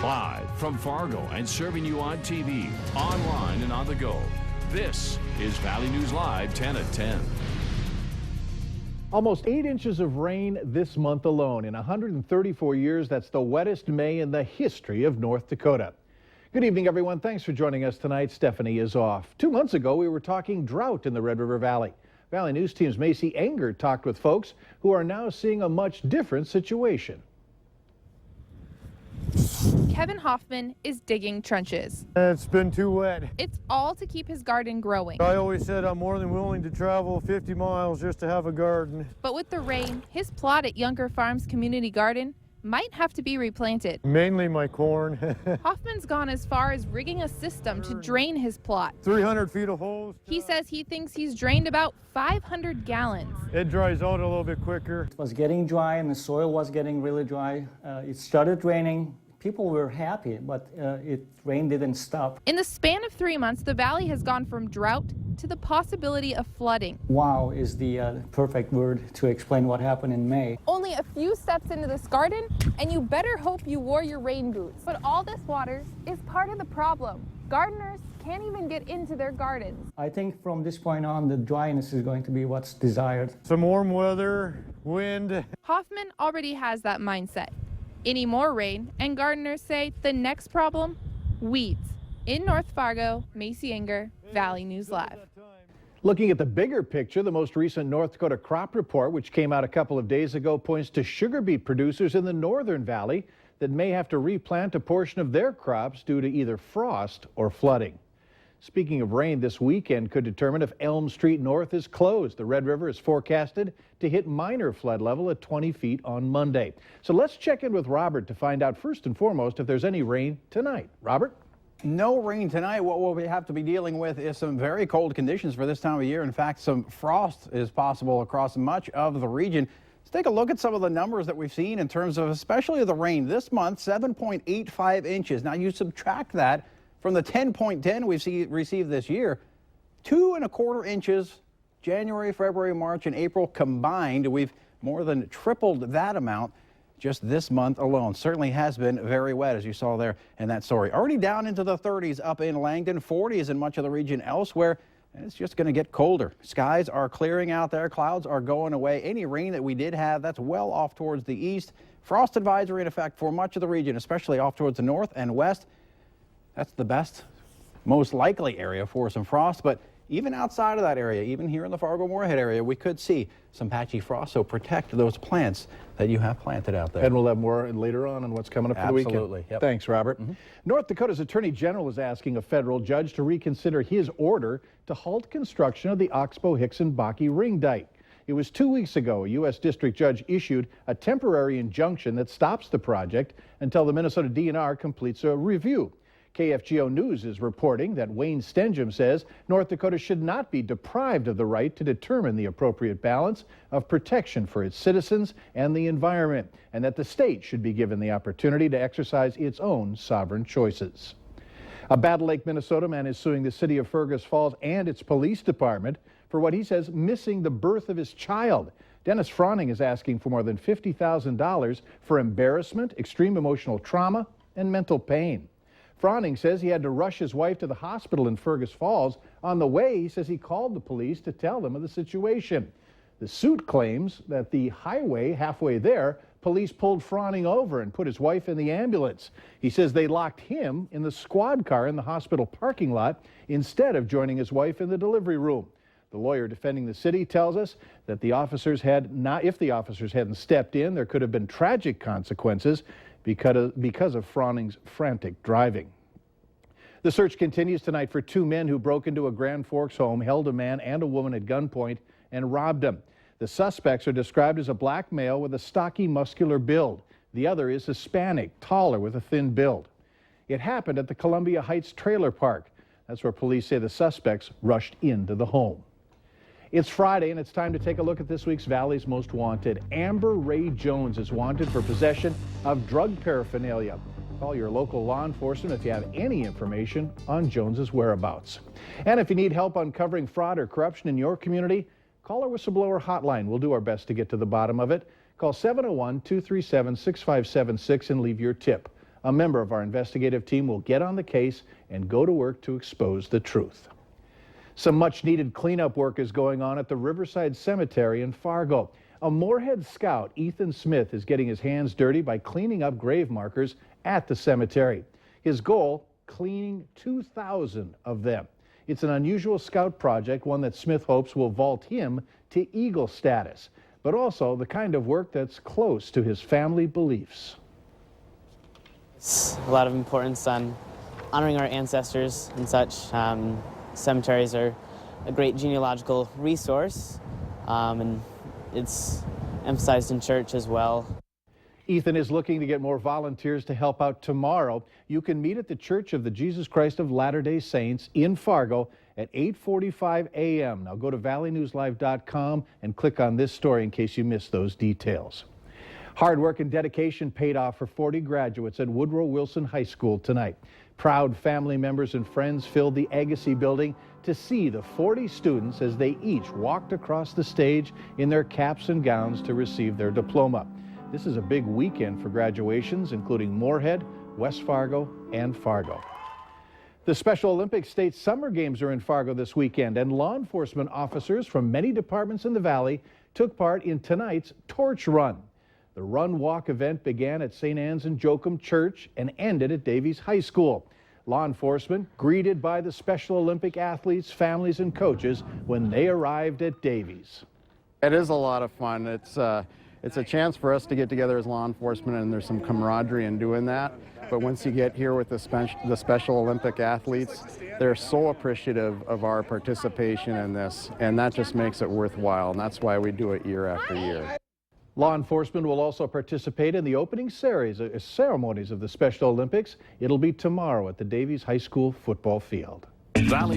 Live from Fargo and serving you on TV, online, and on the go. This is Valley News Live 10 at 10. Almost 8 inches of rain this month alone. In 134 years, that's the wettest May in the history of North Dakota. Good evening, everyone. Thanks for joining us tonight. Stephanie is off. 2 months ago, we were talking drought in the Red River Valley. Valley News Team's Macy Enger talked with folks who are now seeing a much different situation. Kevin Hoffman is digging trenches. It's been too wet. It's all to keep his garden growing. I always said I'm more than willing to travel 50 miles just to have a garden. But with the rain, his plot at Younger Farms Community Garden might have to be replanted. Mainly my corn. Hoffman's gone as far as rigging a system to drain his plot. 300 feet of holes. He says he thinks he's drained about 500 gallons. It dries out a little bit quicker. It was getting dry and the soil was getting really dry. It started raining. People were happy, but rain didn't stop. In the span of 3 months, the valley has gone from drought to the possibility of flooding. Wow is the perfect word to explain what happened in May. Only a few steps into this garden, and you better hope you wore your rain boots. But all this water is part of the problem. Gardeners can't even get into their gardens. I think from this point on, the dryness is going to be what's desired. Some warm weather, wind. Hoffman already has that mindset. Any more rain, and gardeners say the next problem, weeds. In North Fargo, Macy Enger, Valley News Live. Looking at the bigger picture, the most recent North Dakota crop report, which came out a couple of days ago, points to sugar beet producers in the Northern Valley that may have to replant a portion of their crops due to either frost or flooding. Speaking of rain, this weekend could determine if Elm Street North is closed. The Red River is forecasted to hit minor flood level at 20 feet on Monday. So let's check in with Robert to find out first and foremost if there's any rain tonight. Robert? No rain tonight. What we'll have to be dealing with is some very cold conditions for this time of year. In fact, some frost is possible across much of the region. Let's take a look at some of the numbers that we've seen in terms of especially the rain. This month, 7.85 inches. Now you subtract that from the 10.10 we've received this year, 2¼ inches, January, February, March, and April combined. We've more than tripled that amount just this month alone. Certainly has been very wet, as you saw there in that story. Already down into the 30s up in Langdon, 40s in much of the region elsewhere. And it's just going to get colder. Skies are clearing out there. Clouds are going away. Any rain that we did have, that's well off towards the east. Frost advisory in effect for much of the region, especially off towards the north and west. That's the best, most likely area for some frost, but even outside of that area, even here in the Fargo-Moorhead area, we could see some patchy frost, so protect those plants that you have planted out there. And we'll have more later on what's coming up for the weekend. Absolutely. Yep. Thanks, Robert. North Dakota's Attorney General is asking a federal judge to reconsider his order to halt construction of the Oxbow-Hickson-Baki ring dike. It was 2 weeks ago a U.S. District Judge issued a temporary injunction that stops the project until the Minnesota DNR completes a review. KFGO News is reporting that Wayne Stenjum says North Dakota should not be deprived of the right to determine the appropriate balance of protection for its citizens and the environment, and that the state should be given the opportunity to exercise its own sovereign choices. A Battle Lake, Minnesota man is suing the city of Fergus Falls and its police department for what he says missing the birth of his child. Dennis Froning is asking for more than $50,000 for embarrassment, extreme emotional trauma, and mental pain. Froning says he had to rush his wife to the hospital in Fergus Falls. On the way, he says he called the police to tell them of the situation. The suit claims that the highway halfway there, police pulled Froning over and put his wife in the ambulance. He says they locked him in the squad car in the hospital parking lot instead of joining his wife in the delivery room. The lawyer defending the city tells us that if the officers hadn't stepped in, there could have been tragic consequences because of Froning's frantic driving. The search continues tonight for 2 men who broke into a Grand Forks home, held a man and a woman at gunpoint, and robbed them. The suspects are described as a black male with a stocky, muscular build. The other is Hispanic, taller with a thin build. It happened at the Columbia Heights Trailer Park. That's where police say the suspects rushed into the home. It's Friday, and it's time to take a look at this week's Valley's Most Wanted. Amber Ray Jones is wanted for possession of drug paraphernalia. Call your local law enforcement if you have any information on Jones's whereabouts. And if you need help uncovering fraud or corruption in your community, call our whistleblower hotline. We'll do our best to get to the bottom of it. Call 701-237-6576 and leave your tip. A member of our investigative team will get on the case and go to work to expose the truth. Some much-needed cleanup work is going on at the Riverside Cemetery in Fargo. A Moorhead scout, Ethan Smith, is getting his hands dirty by cleaning up grave markers at the cemetery. His goal, cleaning 2,000 of them. It's an unusual scout project, one that Smith hopes will vault him to Eagle status, but also the kind of work that's close to his family beliefs. It's a lot of importance on honoring our ancestors and such. Cemeteries are a great genealogical resource, and it's emphasized in church as well. Ethan is looking to get more volunteers to help out tomorrow. You can meet at the Church of the Jesus Christ of Latter-day Saints in Fargo at 8:45 a.m. Now go to valleynewslive.com and click on this story in case you missed those details. Hard work and dedication paid off for 40 graduates at Woodrow Wilson High School tonight. Proud family members and friends filled the Agassi building to see the 40 students as they each walked across the stage in their caps and gowns to receive their diploma. This is a big weekend for graduations, including Moorhead, West Fargo, and Fargo. The Special Olympics State Summer Games are in Fargo this weekend, and law enforcement officers from many departments in the valley took part in tonight's Torch Run. The run-walk event began at St. Anne's and Joachim Church and ended at Davies High School. Law enforcement greeted by the Special Olympic athletes, families, and coaches when they arrived at Davies. It is a lot of fun. It's a chance for us to get together as law enforcement, and there's some camaraderie in doing that. But once you get here with the Special Olympic athletes, they're so appreciative of our participation in this, and that just makes it worthwhile, and that's why we do it year after year. Law enforcement will also participate in the opening ceremonies of the Special Olympics. It'll be tomorrow at the Davies High School football field. Valley